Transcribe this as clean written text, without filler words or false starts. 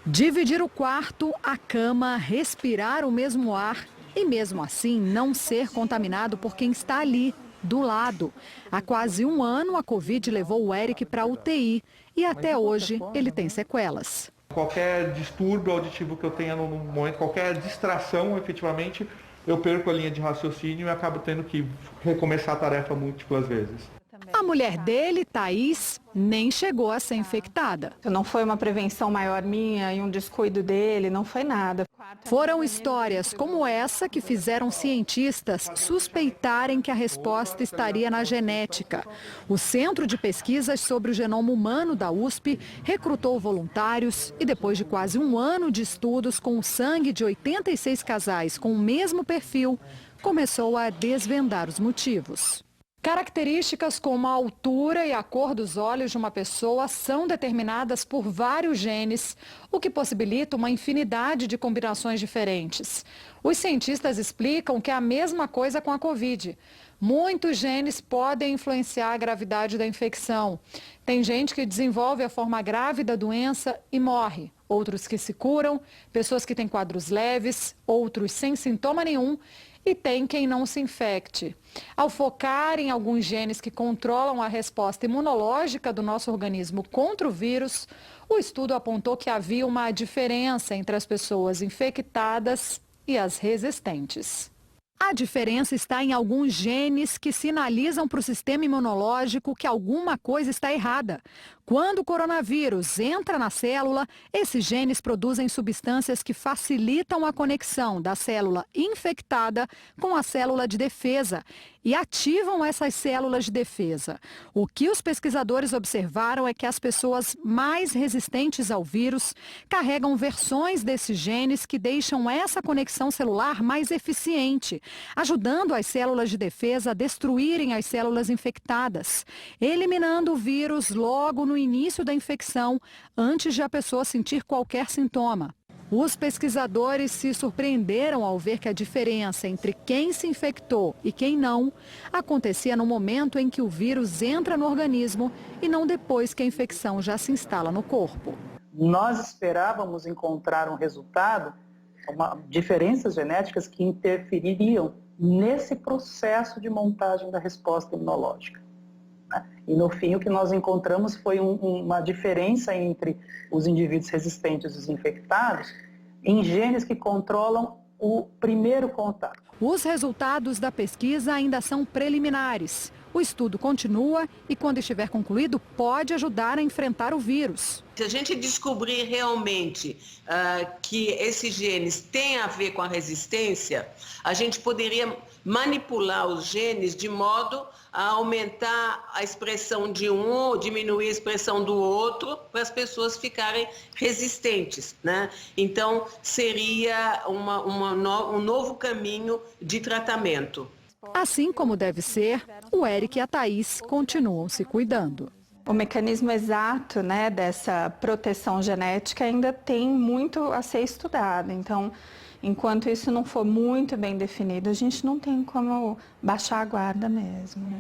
Dividir o quarto, a cama, respirar o mesmo ar e mesmo assim não ser contaminado por quem está ali, do lado. Há quase um ano a Covid levou o Eric para a UTI e até hoje ele tem sequelas. Qualquer distúrbio auditivo que eu tenha no momento, qualquer distração efetivamente, eu perco a linha de raciocínio e acabo tendo que recomeçar a tarefa múltiplas vezes. A mulher dele, Thaís, nem chegou a ser infectada. Não foi uma prevenção maior minha e um descuido dele, não foi nada. Foram histórias como essa que fizeram cientistas suspeitarem que a resposta estaria na genética. O Centro de Pesquisas sobre o Genoma Humano da USP recrutou voluntários e depois de quase um ano de estudos com o sangue de 86 casais com o mesmo perfil, começou a desvendar os motivos. Características como a altura e a cor dos olhos de uma pessoa são determinadas por vários genes, o que possibilita uma infinidade de combinações diferentes. Os cientistas explicam que é a mesma coisa com a Covid. Muitos genes podem influenciar a gravidade da infecção. Tem gente que desenvolve a forma grave da doença e morre. Outros que se curam, pessoas que têm quadros leves, outros sem sintoma nenhum. E tem quem não se infecte. Ao focar em alguns genes que controlam a resposta imunológica do nosso organismo contra o vírus, o estudo apontou que havia uma diferença entre as pessoas infectadas e as resistentes. A diferença está em alguns genes que sinalizam para o sistema imunológico que alguma coisa está errada. Quando o coronavírus entra na célula, esses genes produzem substâncias que facilitam a conexão da célula infectada com a célula de defesa e ativam essas células de defesa. O que os pesquisadores observaram é que as pessoas mais resistentes ao vírus carregam versões desses genes que deixam essa conexão celular mais eficiente, ajudando as células de defesa a destruírem as células infectadas, eliminando o vírus logo no início da infecção, antes de a pessoa sentir qualquer sintoma. Os pesquisadores se surpreenderam ao ver que a diferença entre quem se infectou e quem não acontecia no momento em que o vírus entra no organismo e não depois que a infecção já se instala no corpo. Nós esperávamos encontrar um resultado, diferenças genéticas que interfeririam nesse processo de montagem da resposta imunológica. E no fim o que nós encontramos foi uma diferença entre os indivíduos resistentes e os infectados em genes que controlam o primeiro contato. Os resultados da pesquisa ainda são preliminares. O estudo continua e, quando estiver concluído, pode ajudar a enfrentar o vírus. Se a gente descobrir realmente que esses genes têm a ver com a resistência, a gente poderia manipular os genes de modo a aumentar a expressão de um ou diminuir a expressão do outro para as pessoas ficarem resistentes, né? Então, seria um novo caminho de tratamento. Assim como deve ser, o Eric e a Thaís continuam se cuidando. O mecanismo exato, né, dessa proteção genética ainda tem muito a ser estudado. Então, enquanto isso não for muito bem definido, a gente não tem como baixar a guarda mesmo, né?